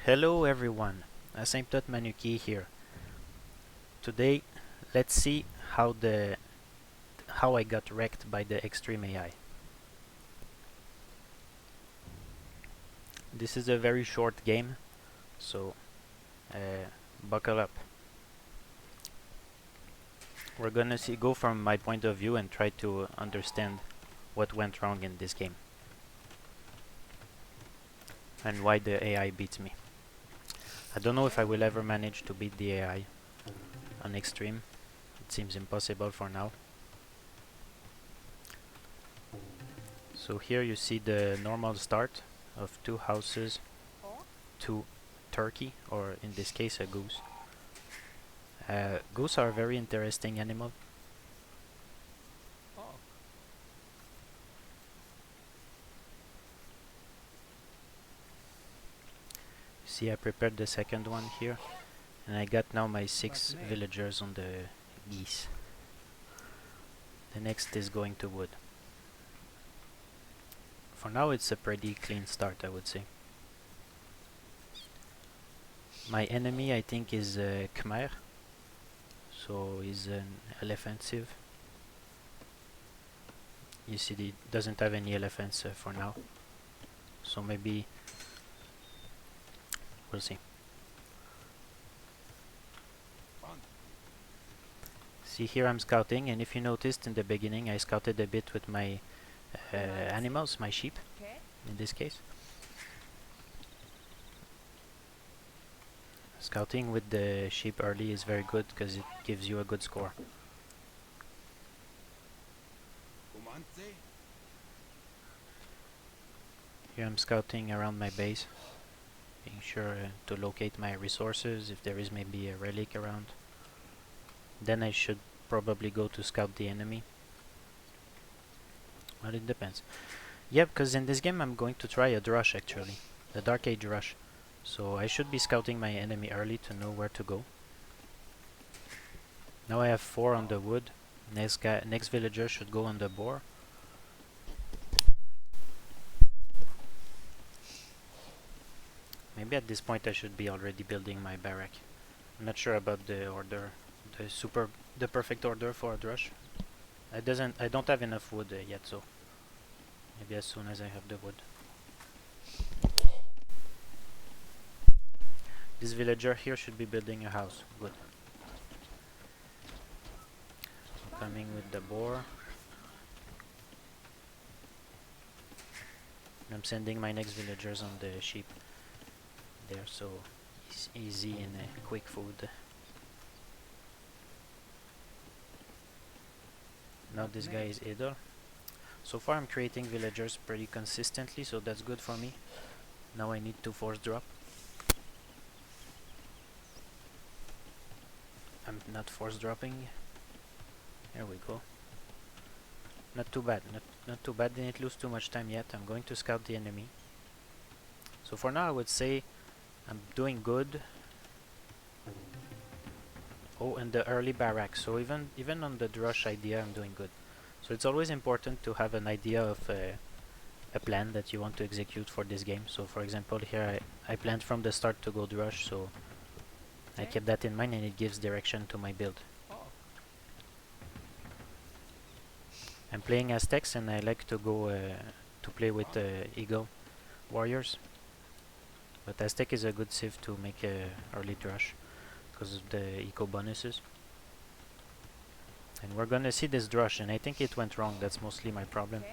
Hello everyone, Asymptote Manuki here. Today, let's see how I got wrecked by the extreme AI. This is a very short game, so buckle up. We're gonna go from my point of view and try to understand what went wrong in this game and why the AI beats me. I don't know if I will ever manage to beat the AI on extreme. It seems impossible for now. So here you see the normal start of 2 houses, 2 turkey, or in this case a goose. Goose are a very interesting animal. See, I prepared the second one here, and I got now my 6 villagers on the geese. The next is going to wood. For now it's a pretty clean start, I would say. My enemy, I think, is Khmer, so he's an offensive. You see, he doesn't have any elephants for now, so maybe we'll see. See, here I'm scouting, and if you noticed in the beginning I scouted a bit with my animals, my sheep in this case. Scouting with the sheep early is very good because it gives you a good score. Here I'm scouting around my base, being sure to locate my resources if there is maybe a relic around. Then I should probably go to scout the enemy. Well, it depends. Yeah, because in this game I'm going to try a DRUSH actually, the Dark Age Rush. So I should be scouting my enemy early to know where to go. Now I have 4 on the wood. Next villager should go on the boar. Maybe at this point I should be already building my barrack. I'm not sure about the order, the perfect order for a DRUSH. I don't have enough wood yet, so maybe as soon as I have the wood. This villager here should be building a house. Good. So coming with the boar. I'm sending my next villagers on the sheep there, so it's easy and quick food. Now this guy is idle. So far I'm creating villagers pretty consistently, so that's good for me. Now I need to force drop. I'm not force dropping. There we go. Not too bad, not too bad. Didn't lose too much time yet. I'm going to scout the enemy. So for now I would say I'm doing good. Oh, and the early barrack. So even on the DRUSH idea I'm doing good. So it's always important to have an idea of a plan that you want to execute for this game. So for example here I planned from the start to go DRUSH, so I kept that in mind and it gives direction to my build. I'm playing Aztecs and I like to go to play with Eagle warriors. But Aztec is a good civ to make early DRUSH because of the eco bonuses. And we're gonna see this DRUSH, and I think it went wrong. That's mostly my problem.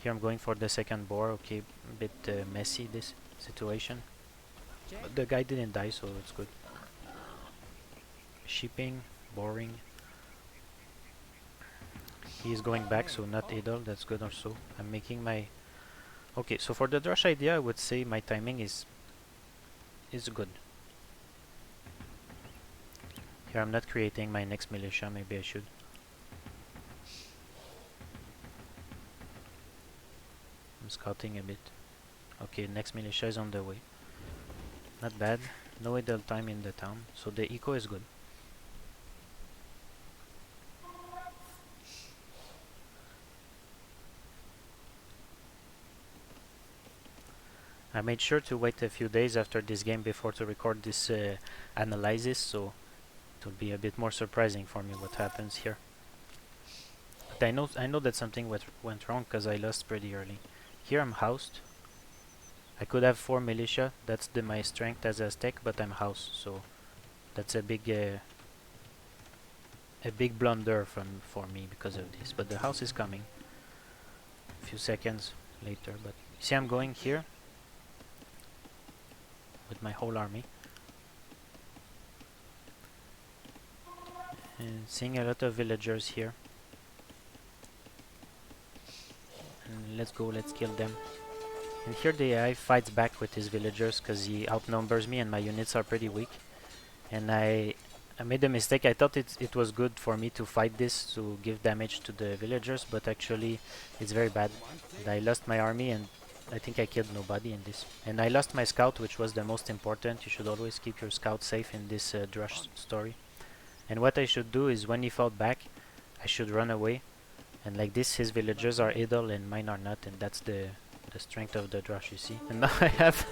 Here I'm going for the second boar. Okay, a bit messy this situation. But the guy didn't die, so it's good. Sheeping, boring. He is going back, so not idle. That's good also. I'm making my... Okay, so for the DRUSH idea, I would say my timing is good. Here I'm not creating my next militia. Maybe I should. I'm scouting a bit. Okay, next militia is on the way. Not bad. No idle time in the town, so the eco is good. I made sure to wait a few days after this game before to record this analysis, so it will be a bit more surprising for me what happens here. But I know that something went wrong because I lost pretty early. Here I'm housed. I could have 4 militia. That's my strength as Aztec, but I'm housed, so that's a big blunder for me because of this. But the house is coming a few seconds later. But you see, I'm going here with my whole army. And seeing a lot of villagers here. And let's go, let's kill them. And here the AI fights back with his villagers because he outnumbers me and my units are pretty weak. And I made a mistake. I thought it was good for me to fight this to give damage to the villagers, but actually it's very bad. And I lost my army and I think I killed nobody in this. And I lost my scout, which was the most important. You should always keep your scout safe in this DRUSH story. And what I should do is when he fought back, I should run away. And like this, his villagers are idle and mine are not, and that's the strength of the DRUSH, you see. And now I have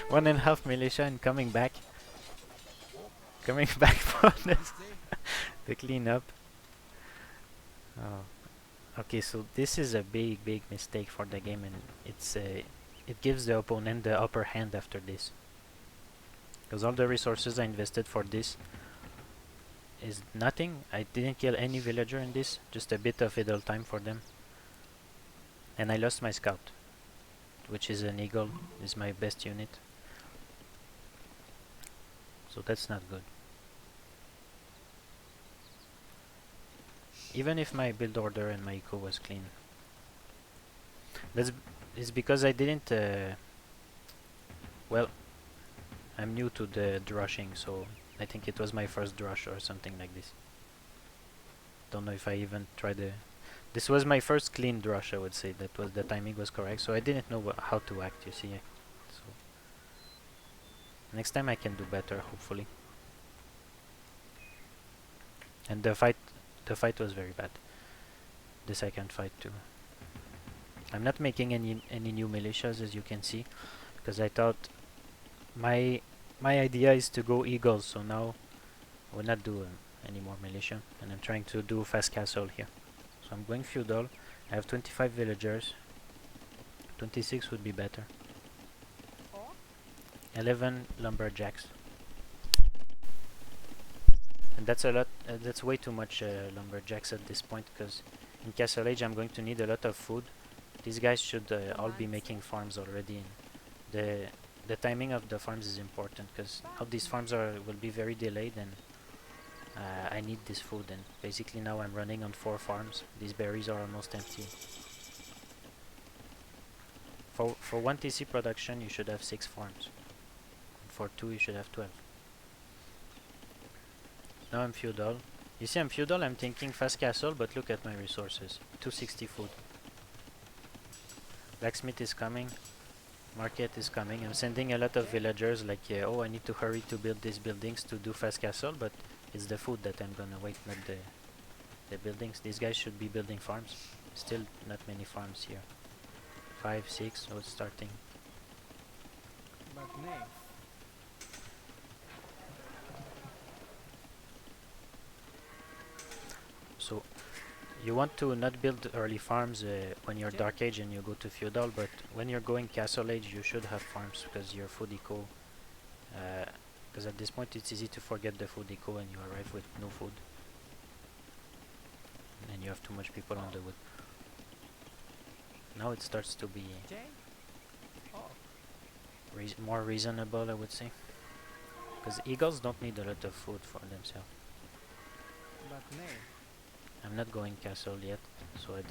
1.5 militia and coming back for this the cleanup. Okay, so this is a big mistake for the game, and it gives the opponent the upper hand after this, because all the resources I invested for this is nothing. I didn't kill any villager in this, just a bit of idle time for them, and I lost my scout, which is an eagle, is my best unit, so that's not good. Even if my build order and my eco was clean. It's because I didn't well, I'm new to the drushing, so I think it was my first drush or something like this. Don't know if I even tried this was my first clean drush, I would say. That was, the timing was correct, so I didn't know how to act, you see. So next time I can do better, hopefully. And the fight was very bad. The second fight too. I'm not making any new militias, as you can see, because I thought my idea is to go eagles, so now I will not do any more militia, and I'm trying to do fast castle here. So I'm going feudal. I have 25 villagers. 26 would be better. 11 lumberjacks. And that's a lot. That's way too much lumberjacks at this point, because in Castle Age I'm going to need a lot of food. These guys should all be making farms already. And the timing of the farms is important, because how these farms will be very delayed, and I need this food. And basically now I'm running on 4 farms. These berries are almost empty. For 1 TC production you should have 6 farms. For 2 you should have 12. Now I'm feudal. You see, I'm feudal, I'm thinking fast castle, but look at my resources. 260 food. Blacksmith is coming. Market is coming. I'm sending a lot of villagers, like, oh, I need to hurry to build these buildings to do fast castle, but it's the food that I'm gonna wait, not the buildings. These guys should be building farms. Still not many farms here. 5, 6, oh, it's starting. So you want to not build early farms when you're Dark Age and you go to Feudal, but when you're going Castle Age you should have farms, because your food eco, because at this point it's easy to forget the food eco and you arrive with no food. And you have too much people on the wood. Now it starts to be more reasonable, I would say, because eagles don't need a lot of food for themselves. I'm not going castle yet, so I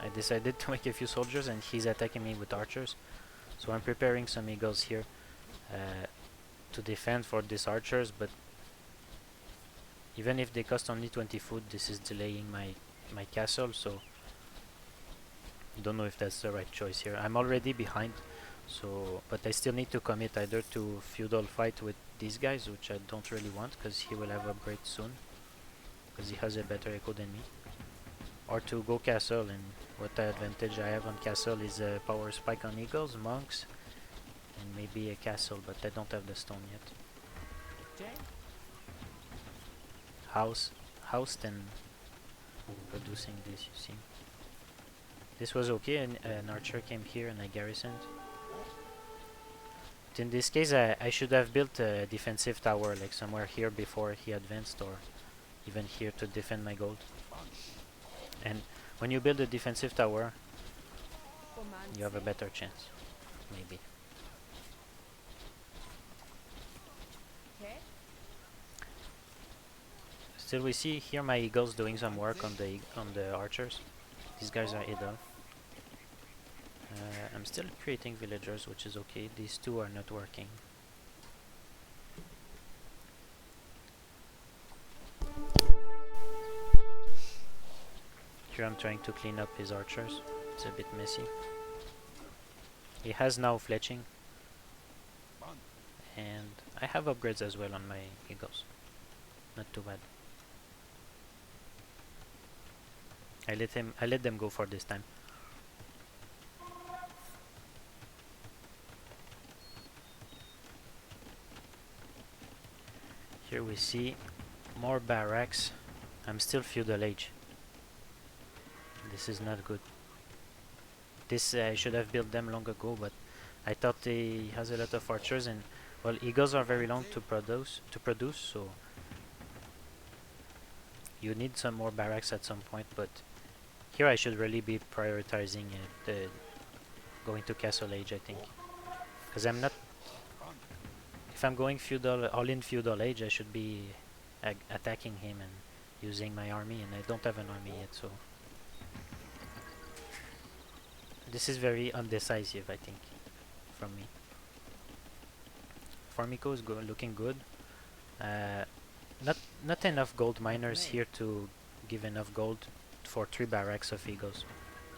decided to make a few soldiers, and he's attacking me with archers. So I'm preparing some eagles here to defend for these archers, but even if they cost only 20 food, this is delaying my castle, so I don't know if that's the right choice here. I'm already behind, so but I still need to commit either to feudal fight with these guys, which I don't really want because he will have upgrade soon, because he has a better echo than me, or to go castle. And what the advantage I have on castle is a power spike on eagles, monks, maybe a castle, but I don't have the stone yet. House then producing this, you see. This was okay, and an archer came here and I garrisoned. But in this case, I should have built a defensive tower, like somewhere here before he advanced, or even here to defend my gold. And when you build a defensive tower, you have a better chance, maybe. Still, we see here my eagles doing some work on the archers. These guys are idle. I'm still creating villagers, which is okay. These two are not working. Here I'm trying to clean up his archers. It's a bit messy. He has now fletching. And I have upgrades as well on my eagles. Not too bad. I let them go for this time. Here we see more barracks. I'm still feudal age. This is not good. This I should have built them long ago, but I thought he has a lot of archers, and well, eagles are very long to produce, so you need some more barracks at some point. But here I should really be prioritizing the going to castle age, I think, because I'm not. If I'm going feudal, all in feudal age, I should be attacking him and using my army, and I don't have an army yet, so this is very undecisive, I think, from me. Farmiko is looking good. Not enough gold miners here to give enough gold for 3 barracks of eagles.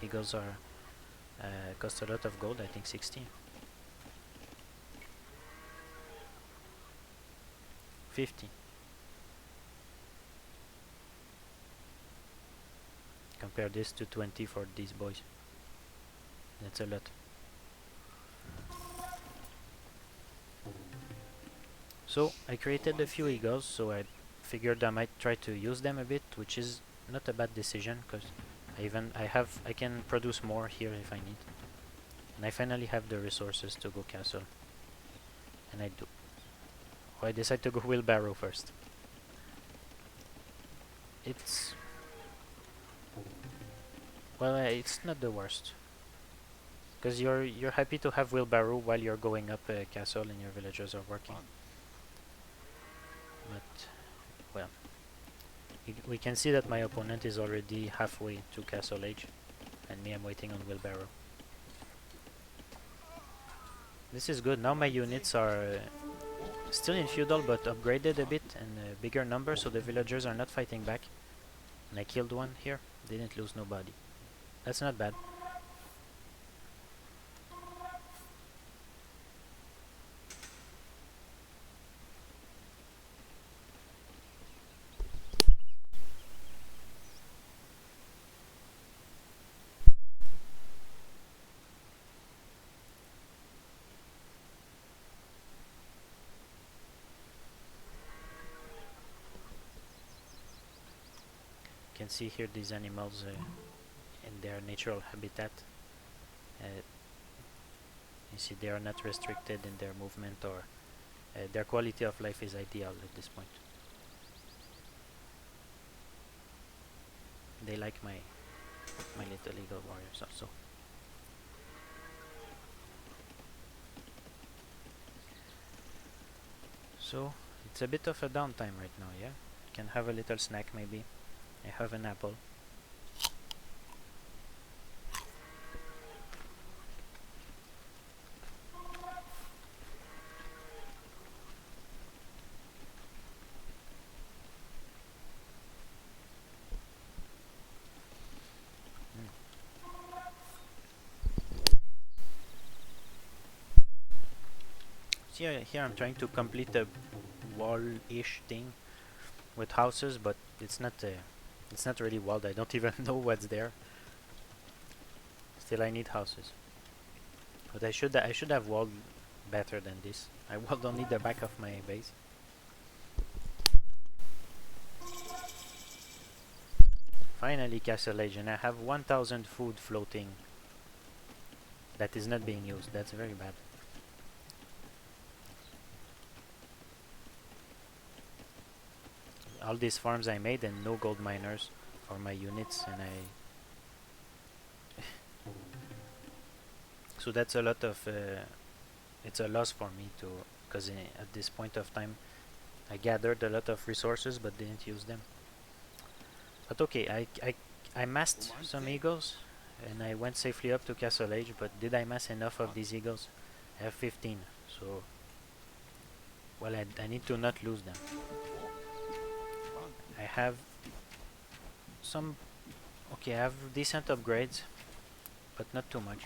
Eagles are cost a lot of gold, I think 60. 50. Compare this to 20 for these boys. That's a lot. So I created a few eagles, so I figured I might try to use them a bit, which is not a bad decision, because I can produce more here if I need. And I finally have the resources to go castle. And I do. Oh, I decide to go wheelbarrow first. It's well, it's not the worst, because you're happy to have wheelbarrow while you're going up a castle and your villagers are working. But well, we can see that my opponent is already halfway to castle age, and me, I'm waiting on wheelbarrow. This is good. Now my units are still in feudal, but upgraded a bit and a bigger number, so the villagers are not fighting back. And I killed one here. Didn't lose nobody. That's not bad. You can see here these animals in their natural habitat. You see they are not restricted in their movement, or their quality of life is ideal at this point. They like my little eagle warriors also. So it's a bit of a downtime right now, yeah? Can have a little snack maybe. I have an apple. See, here I'm trying to complete a wall-ish thing with houses, but it's not really walled. I don't even know what's there. Still, I need houses. But I should have walled better than this. I will don't need the back of my base. Finally Castle Age, and I have 1000 food floating that is not being used. That's very bad. All these farms I made and no gold miners for my units, and so that's a lot of it's a loss for me to, because at this point of time I gathered a lot of resources but didn't use them. But okay, I massed some eagles and I went safely up to Castle Age, but did I mass enough of these eagles? I have 15, so well, I need to not lose them. I have some, okay, I have decent upgrades, but not too much.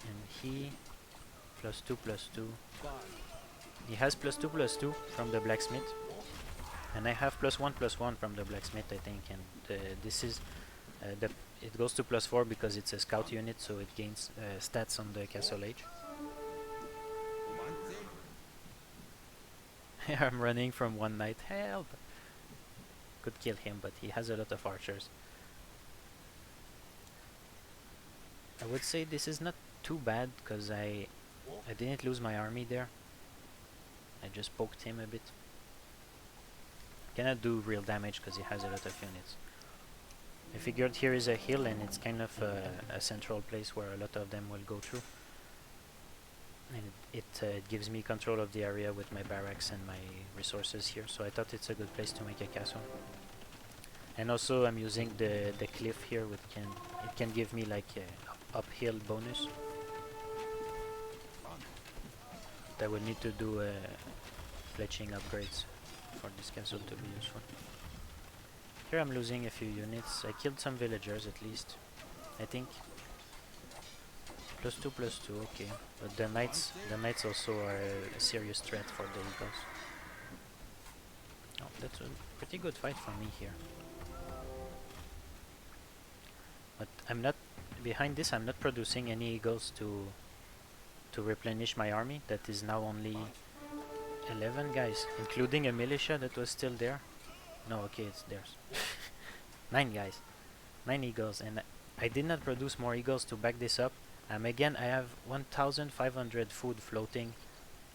And he +2/+2. He has +2/+2 from the blacksmith, and I have +1/+1 from the blacksmith, I think. And this is it goes to +4 because it's a scout unit, so it gains stats on the Castle Age. I'm running from one knight. Help! Could kill him, but he has a lot of archers. I would say this is not too bad because I didn't lose my army there. I just poked him a bit. Cannot do real damage because he has a lot of units. I figured here is a hill and it's kind of a central place where a lot of them will go through. And it gives me control of the area with my barracks and my resources here, so I thought it's a good place to make a castle. And also I'm using the cliff here, which it can give me like a uphill bonus. But I will need to do fletching upgrades for this castle to be useful. Here I'm losing a few units. I killed some villagers at least, I think. +2/+2, okay. But the knights also are a serious threat for the eagles. Oh, that's a pretty good fight for me here. But I'm not behind this. I'm not producing any eagles to replenish my army. That is now only 11 guys, including a militia that was still there. No, okay, it's theirs. 9 guys, 9 eagles, and I did not produce more eagles to back this up. Again, I have 1,500 food floating.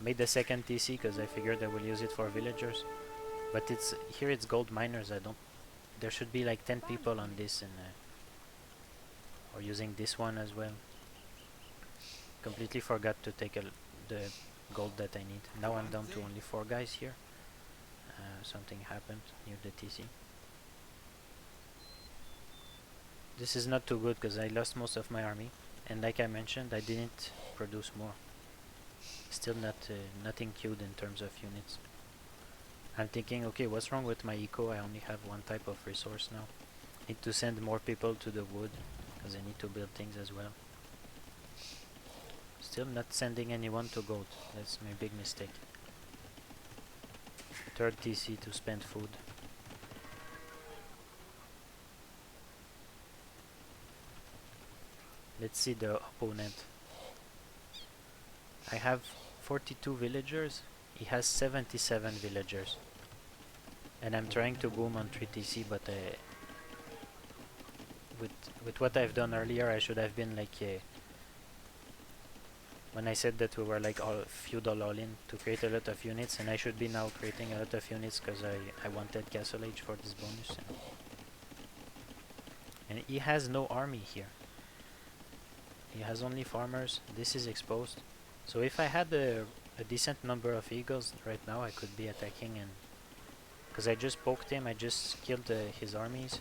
Made the second TC because I figured I will use it for villagers. But here it's gold miners. There should be like 10 people on this, and or using this one as well. Completely forgot to take the gold that I need. Now I'm down to only 4 guys here. Something happened near the TC. This is not too good because I lost most of my army, and like I mentioned, I didn't produce more. Still nothing queued in terms of units. I'm thinking, okay, what's wrong with my eco? I only have one type of resource now. Need to send more people to the wood because I need to build things as well. Still not sending anyone to gold. That's my big mistake. Third TC to spend food. Let's see the opponent. I have 42 villagers. He has 77 villagers. And I'm trying to boom on 3 TC, but with what I've done earlier, I should have been like when I said that we were like all feudal all-in to create a lot of units, and I should be now creating a lot of units because I wanted Castle Age for this bonus. And he has no army here. He has only farmers. This is exposed. So if I had a decent number of eagles right now, I could be attacking, and because I just poked him, I just killed his armies.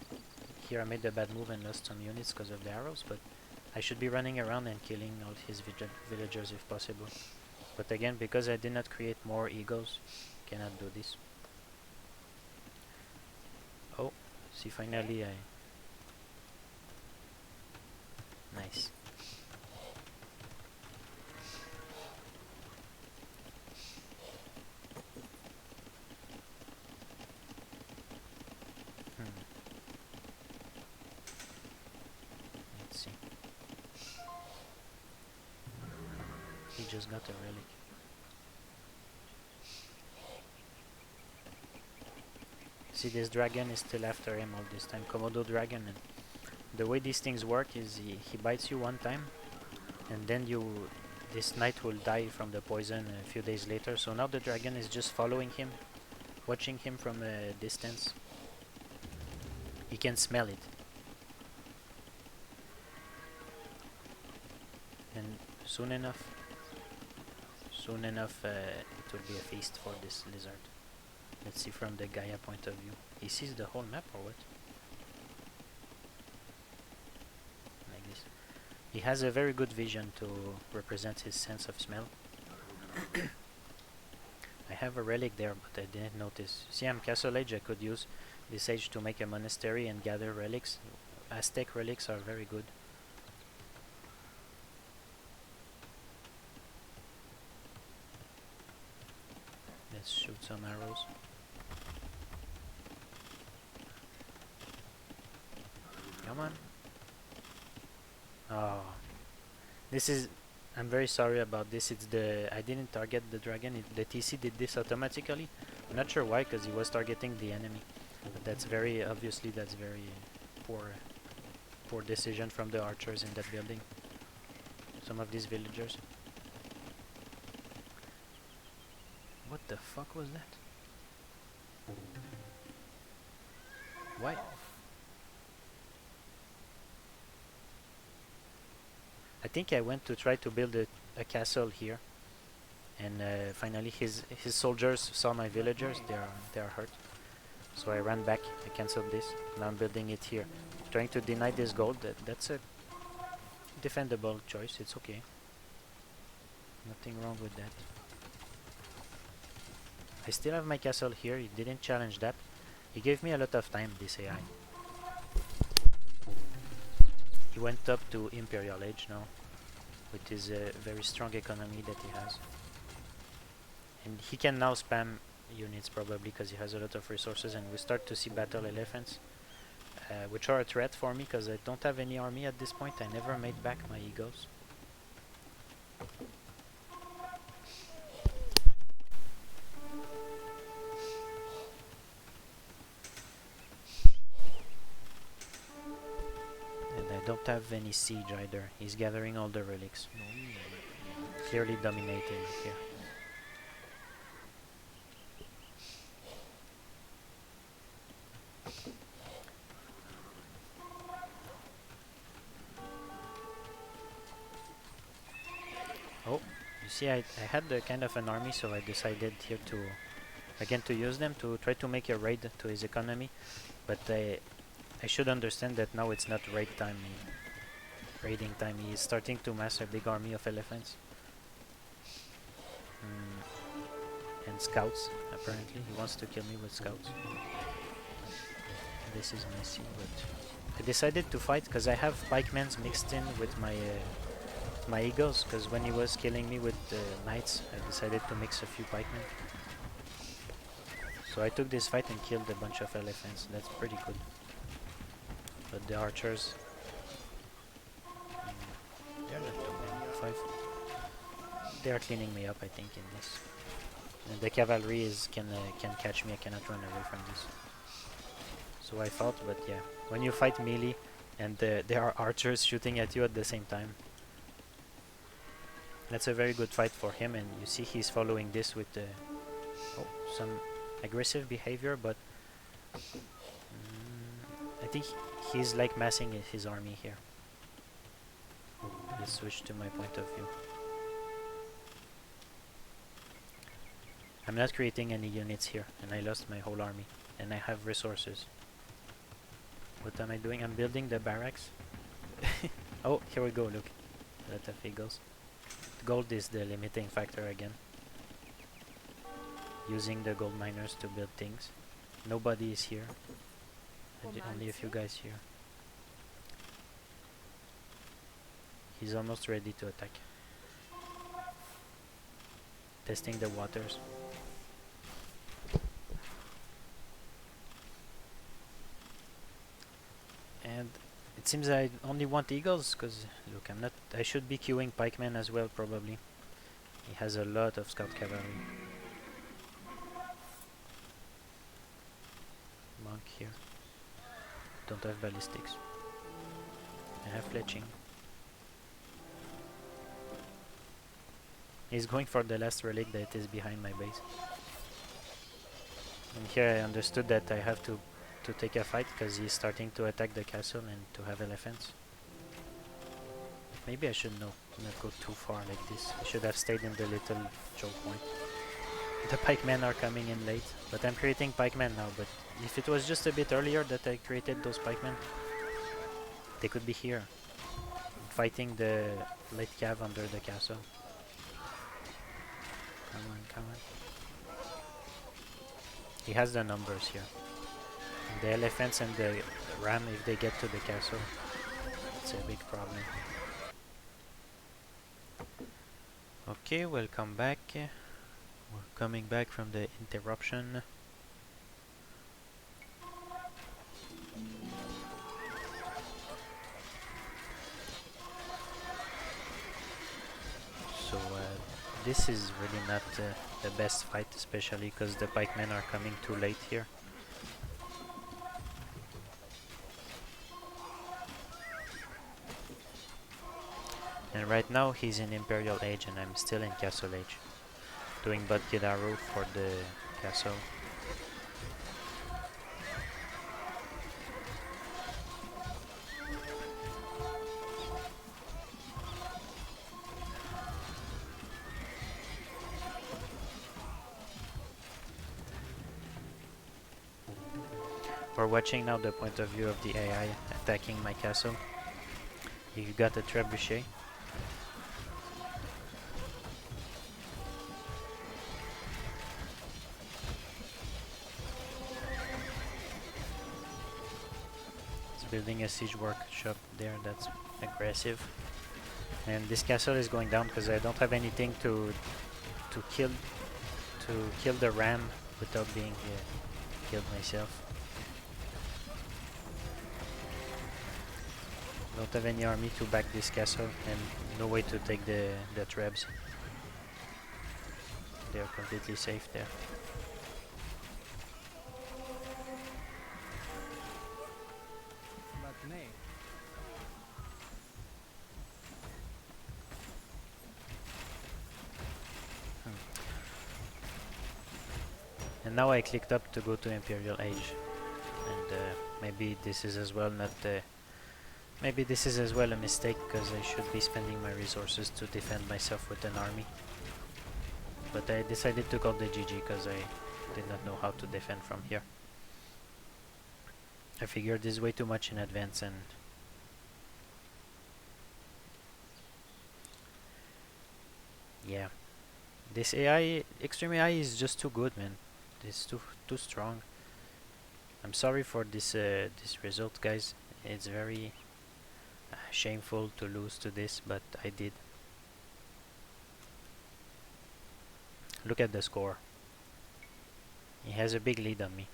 Here I made a bad move and lost some units because of the arrows, but I should be running around and killing all his villagers if possible. But again, because I did not create more eagles, cannot do this. Oh, see, finally nice. Let's see. He just got a relic. See, this dragon is still after him all this time. Komodo dragon. And the way these things work is he bites you one time, and then this knight will die from the poison a few days later. So now the dragon is just following him, watching him from a distance. He can smell it. And soon enough, it will be a feast for this lizard. Let's see from the Gaia point of view. He sees the whole map or what? Like this. He has a very good vision to represent his sense of smell. I have a relic there, but I didn't notice. See, I'm Castle Age. I could use this age to make a monastery and gather relics. Aztec relics are very good. Let's shoot some arrows. Come on. Oh. This is... I'm very sorry about this. It's the... I didn't target the dragon. The TC did this automatically. I'm not sure why, because he was targeting the enemy. But that's very... Obviously, that's very poor decision from the archers in that building. Some of these villagers. What the fuck was that? Why? I think I went to try to build a castle here, and finally his soldiers saw my villagers. They are hurt, so I ran back. I cancelled this. Now I'm building it here, trying to deny this gold. That's a defendable choice. It's okay. Nothing wrong with that. I still have my castle here. He didn't challenge that. He gave me a lot of time, this AI. He went up to Imperial age now, with his very strong economy that he has. And he can now spam units probably because he has a lot of resources, and we start to see battle elephants, which are a threat for me because I don't have any army at this point. I never made back my eagles. I don't have any siege either. He's gathering all the relics. Clearly dominating here. Oh, you see, I had the kind of an army, so I decided here to again to use them to try to make a raid to his economy, but I should understand that now it's not raiding time. He is starting to mass a big army of elephants. And scouts, apparently. He wants to kill me with scouts. This is messy, but I decided to fight because I have pikemen mixed in with my eagles, because when he was killing me with the knights, I decided to mix a few pikemen. So I took this fight and killed a bunch of elephants. That's pretty good. But the archers, they're not too many. 5. They are cleaning me up, I think, in this. And the cavalry can catch me. I cannot run away from this. So I fought, but yeah, when you fight melee and there are archers shooting at you at the same time, that's a very good fight for him. And you see he's following this with some aggressive behavior, but I think he's like massing his army here. Let's switch to my point of view. I'm not creating any units here, and I lost my whole army, and I have resources. What am I doing? I'm building the barracks. Oh, here we go, look. A lot of eagles. Gold is the limiting factor again. Using the gold miners to build things. Nobody is here. Only a few guys here. He's almost ready to attack. Testing the waters. And it seems I only want eagles, because look, I should be queuing pikemen as well probably. He has a lot of scout cavalry. Monk here. Don't have ballistics. I have fletching. He's going for the last relic that is behind my base. And here I understood that I have to take a fight because he's starting to attack the castle and to have elephants. Maybe I should not go too far like this. I should have stayed in the little choke point. The pikemen are coming in late, but I'm creating pikemen now. But if it was just a bit earlier that I created those pikemen, they could be here, fighting the late cav under the castle. Come on, come on. He has the numbers here. And the elephants and the ram, if they get to the castle, it's a big problem. Okay, welcome back. We're coming back from the interruption. So this is really not the best fight, especially because the pikemen are coming too late here. And right now he's in Imperial Age and I'm still in Castle Age, doing Bud Kidaru for the castle. We're watching now the point of view of the AI attacking my castle. You got a trebuchet. It's building a siege workshop there, that's aggressive. And this castle is going down because I don't have anything to kill the ram without being killed myself. Don't have any army to back this castle and no way to take the trebs. They are completely safe there. And now I clicked up to go to Imperial Age, and maybe this is as well not maybe this is as well a mistake because I should be spending my resources to defend myself with an army. But I decided to call the GG because I did not know how to defend from here. I figured this way too much in advance, and yeah, this AI, extreme AI, is just too good, man. It's too strong. I'm sorry for this this result, guys. It's very shameful to lose to this, but I did. Look at the score. He has a big lead on me.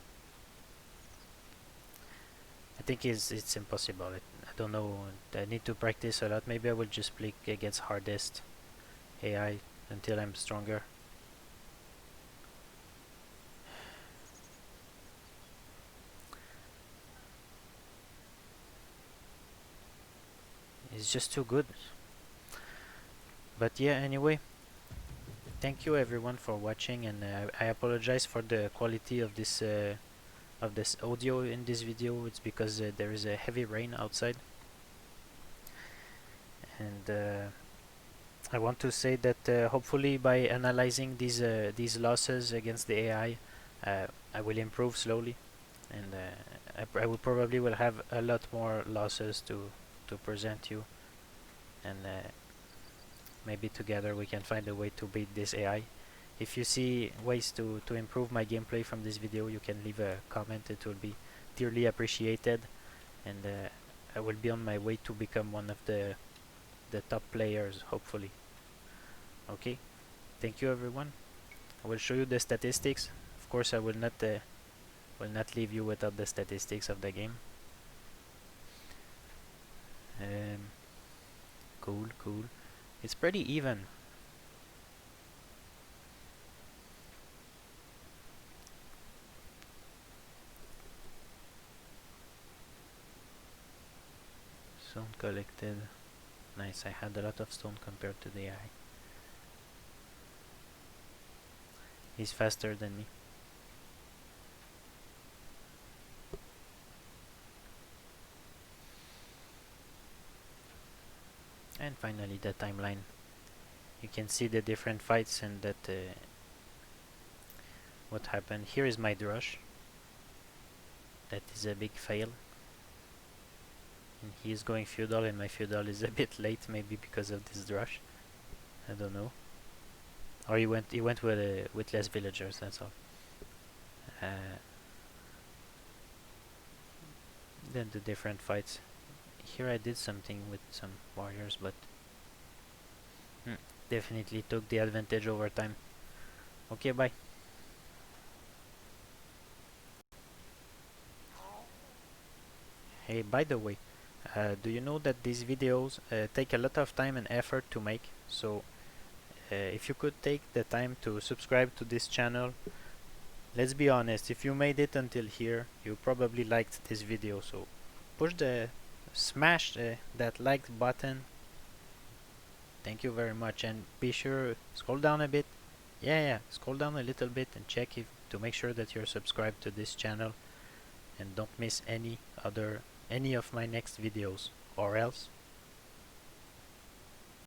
I think it's impossible. I don't know. I need to practice a lot. Maybe I will just play against hardest AI until I'm stronger. It's just too good. But yeah, anyway, thank you everyone for watching, and I apologize for the quality of this audio in this video. It's because there is a heavy rain outside, and I want to say that hopefully by analyzing these losses against the AI, I will improve slowly, and I will probably will have a lot more losses to present you, and maybe together we can find a way to beat this AI. If you see ways to improve my gameplay from this video, you can leave a comment. It will be dearly appreciated, and I will be on my way to become one of the top players, hopefully. Okay, thank you everyone. I will show you the statistics. Of course, I will not leave you without the statistics of the game. Cool. It's pretty even. Stone collected. Nice, I had a lot of stone compared to the AI. He's faster than me. And finally the timeline. You can see the different fights and that what happened. Here is my drush. That is a big fail. And he is going feudal and my feudal is a bit late, maybe because of this drush. I don't know. Or he went with less villagers, that's all. Then the different fights. Here I did something with some warriors, but definitely took the advantage over time. Okay, bye. Hey, by the way, do you know that these videos take a lot of time and effort to make? So if you could take the time to subscribe to this channel, let's be honest, if you made it until here, you probably liked this video, so smash that like button. Thank you very much, and be sure scroll down a bit. Yeah, scroll down a little bit and check if to make sure that you're subscribed to this channel and don't miss any of my next videos, or else